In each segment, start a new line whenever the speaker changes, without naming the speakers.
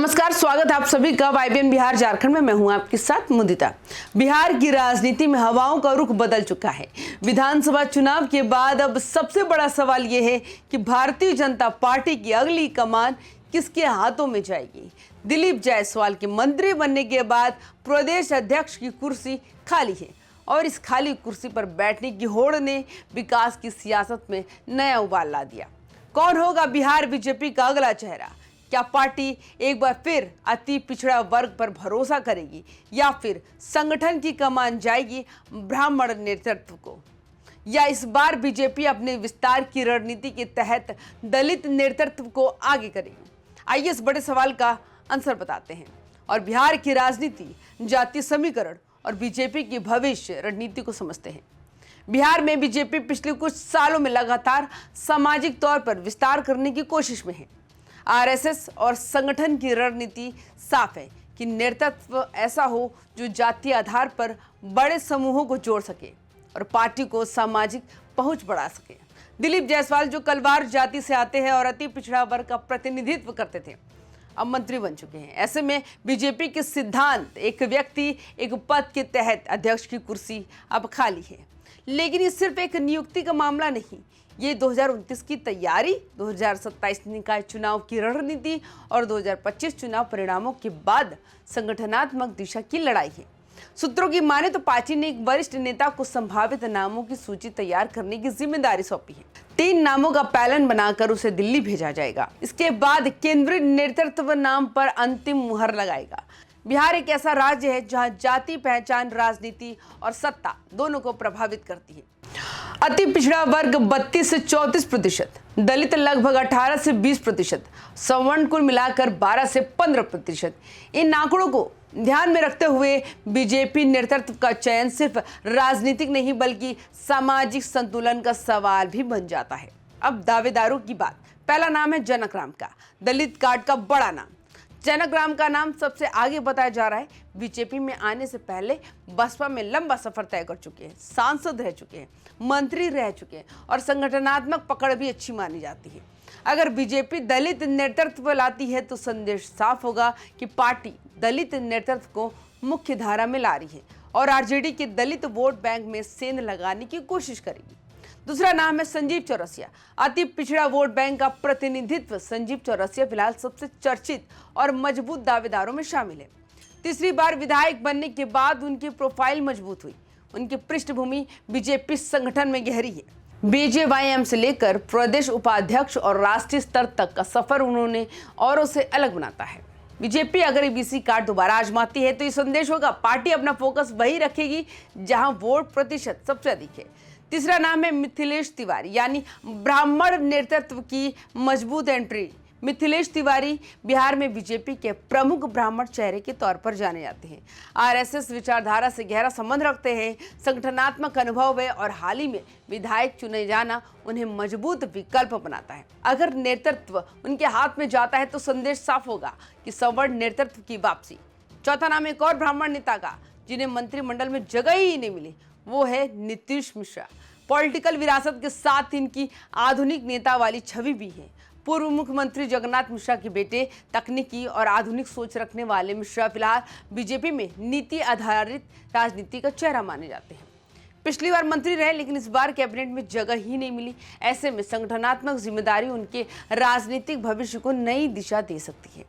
नमस्कार, स्वागत है आप सभी का वाईबीएन बिहार झारखंड में। मैं हूं आपके साथ मुदिता। बिहार की राजनीति में हवाओं का रुख बदल चुका है। विधानसभा चुनाव के बाद अब सबसे बड़ा सवाल यह है कि भारतीय जनता पार्टी की अगली कमान किसके हाथों में जाएगी। दिलीप जायसवाल के मंत्री बनने के बाद प्रदेश अध्यक्ष की कुर्सी खाली है और इस खाली कुर्सी पर बैठने की होड़ ने विकास की सियासत में नया उबाल ला दिया। कौन होगा बिहार बीजेपी का अगला चेहरा? क्या पार्टी एक बार फिर अति पिछड़ा वर्ग पर भरोसा करेगी या फिर संगठन की कमान जाएगी ब्राह्मण नेतृत्व को? या इस बार बीजेपी अपने विस्तार की रणनीति के तहत दलित नेतृत्व को आगे करेगी? आइए इस बड़े सवाल का आंसर बताते हैं और बिहार की राजनीति, जातीय समीकरण और बीजेपी की भविष्य रणनीति को समझते हैं। बिहार में बीजेपी पिछले कुछ सालों में लगातार सामाजिक तौर पर विस्तार करने की कोशिश में है। आरएसएस और संगठन की रणनीति साफ है कि नेतृत्व ऐसा हो जो जातीय आधार पर बड़े समूहों को जोड़ सके और पार्टी को सामाजिक पहुंच बढ़ा सके। दिलीप जायसवाल जो कलवार जाति से आते हैं और अति पिछड़ा वर्ग का प्रतिनिधित्व करते थे, अब मंत्री बन चुके हैं। ऐसे में बीजेपी के सिद्धांत एक व्यक्ति एक पद के तहत अध्यक्ष की कुर्सी अब खाली है। लेकिन ये सिर्फ एक नियुक्ति का मामला नहीं, ये 2029 की तैयारी, 2027 निकाय चुनाव की रणनीति और 2025 चुनाव परिणामों के बाद संगठनात्मक दिशा की लड़ाई है। सूत्रों की माने तो पार्टी ने एक वरिष्ठ नेता को संभावित नामों की सूची तैयार करने की जिम्मेदारी सौंपी है। 3 नामों का पैनल बनाकर उसे दिल्ली भेजा जाएगा। इसके बाद केंद्रीय नेतृत्व नाम पर अंतिम मुहर लगाएगा। बिहार एक ऐसा राज्य है जहां जाति पहचान राजनीति और सत्ता दोनों को प्रभावित करती है। अति पिछड़ा वर्ग 32 से 34%, दलित लगभग 18 से 20%, सवर्ण कुल मिलाकर 12 से 15%। इन आंकड़ों को ध्यान में रखते हुए बीजेपी नेतृत्व का चयन सिर्फ राजनीतिक नहीं बल्कि सामाजिक संतुलन का सवाल भी बन जाता है। अब दावेदारों की बात। पहला नाम है जनक राम का, दलित कार्ड का बड़ा नाम। जनक राम का नाम सबसे आगे बताया जा रहा है। बीजेपी में आने से पहले बसपा में लंबा सफर तय कर चुके हैं, सांसद रह चुके हैं, मंत्री रह चुके हैं और संगठनात्मक पकड़ भी अच्छी मानी जाती है। अगर बीजेपी दलित नेतृत्व लाती है तो संदेश साफ होगा कि पार्टी दलित नेतृत्व को मुख्य धारा में ला रही है और आरजेडी के दलित वोट बैंक में सेंध लगाने की कोशिश करेगी। दूसरा नाम है संजीव चौरसिया। अति पिछड़ा वोट बैंक का प्रतिनिधित्व संजीव चौरसिया फिलहाल सबसे चर्चित और मजबूत दावेदारों में शामिल है। तीसरी बार विधायक बनने के बाद उनकी प्रोफाइल मजबूत हुई। उनकी पृष्ठभूमि बीजेपी संगठन में गहरी है। बीजेवाईएम से लेकर प्रदेश उपाध्यक्ष और राष्ट्रीय स्तर तक का सफर उन्होंने औरों से अलग बनाता है। बीजेपी अगर ईबीसी कार्ड दोबारा आजमाती है तो ये संदेश होगा पार्टी अपना फोकस वही रखेगी जहां वोट प्रतिशत सबसे अधिक है। तीसरा नाम है मिथिलेश तिवारी, यानी ब्राह्मण नेतृत्व की मजबूत एंट्री। मिथिलेश तिवारी बिहार में बीजेपी के प्रमुख ब्राह्मण चेहरे के तौर पर जाने जाते हैं। आरएसएस विचारधारा से गहरा संबंध रखते हैं, संगठनात्मक अनुभव है और हाल ही में विधायक चुने जाना उन्हें मजबूत विकल्प बनाता है। अगर नेतृत्व उनके हाथ में जाता है तो संदेश साफ होगा कि सवर्ण नेतृत्व की वापसी। चौथा नाम एक और ब्राह्मण नेता का जिन्हें मंत्रिमंडल में जगह ही नहीं मिली, वो है नीतीश मिश्रा। पॉलिटिकल विरासत के साथ इनकी आधुनिक नेता वाली छवि भी है। पूर्व मुख्यमंत्री जगन्नाथ मिश्रा के बेटे, तकनीकी और आधुनिक सोच रखने वाले मिश्रा फिलहाल बीजेपी में नीति आधारित राजनीति का चेहरा माने जाते हैं। पिछली बार मंत्री रहे लेकिन इस बार कैबिनेट में जगह ही नहीं मिली। ऐसे में संगठनात्मक जिम्मेदारी उनके राजनीतिक भविष्य को नई दिशा दे सकती है।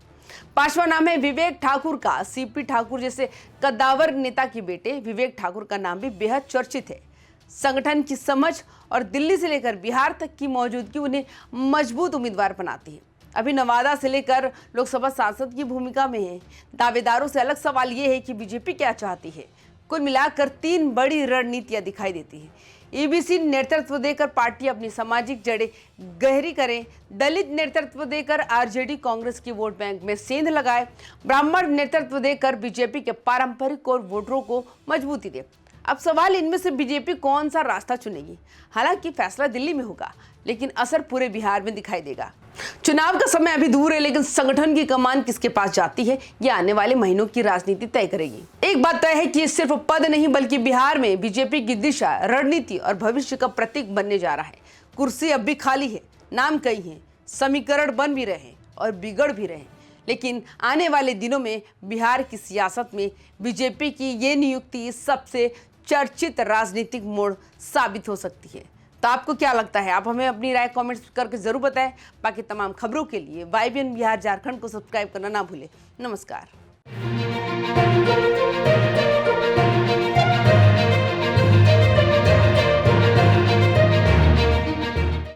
5वां नाम है विवेक ठाकुर का। सीपी ठाकुर जैसे कद्दावर नेता के बेटे विवेक ठाकुर का नाम भी बेहद चर्चित है। संगठन की समझ और दिल्ली से लेकर बिहार तक की मौजूदगी उन्हें मजबूत उम्मीदवार बनाती है। अभी नवादा से लेकर लोकसभा सांसद की भूमिका में है। दावेदारों से अलग सवाल ये है कि बीजेपी क्या चाहती है। कुल मिलाकर 3 बड़ी रणनीतियां दिखाई देती है। ईबीसी नेतृत्व देकर पार्टी अपनी सामाजिक जड़ें गहरी करे, दलित नेतृत्व देकर आरजेडी कांग्रेस की वोट बैंक में सेंध लगाए, ब्राह्मण नेतृत्व देकर बीजेपी के पारंपरिक और वोटरों को मजबूती दे। अब सवाल इनमें से बीजेपी कौन सा रास्ता चुनेगी। हालांकि फैसला दिल्ली में होगा लेकिन असर पूरे बिहार में दिखाई देगा। चुनाव का समय अभी दूर है लेकिन संगठन की कमान किसके पास जाती है यह आने वाले महीनों की राजनीति तय करेगी। एक बात तय है कि ये सिर्फ पद नहीं बल्कि बिहार में बीजेपी की दिशा, रणनीति और भविष्य का प्रतीक बनने जा रहा है। कुर्सी अब भी खाली है, नाम कई हैं, समीकरण बन भी रहे और बिगड़ भी रहे, लेकिन आने वाले दिनों में बिहार की सियासत में बीजेपी की ये नियुक्ति सबसे चर्चित राजनीतिक मोड़ साबित हो सकती है। तो आपको क्या लगता है? आप हमें अपनी राय कमेंट्स करके जरूर बताएं। बाकी तमाम खबरों के लिए YBN बिहार झारखंड को सब्सक्राइब करना ना भूलें। नमस्कार।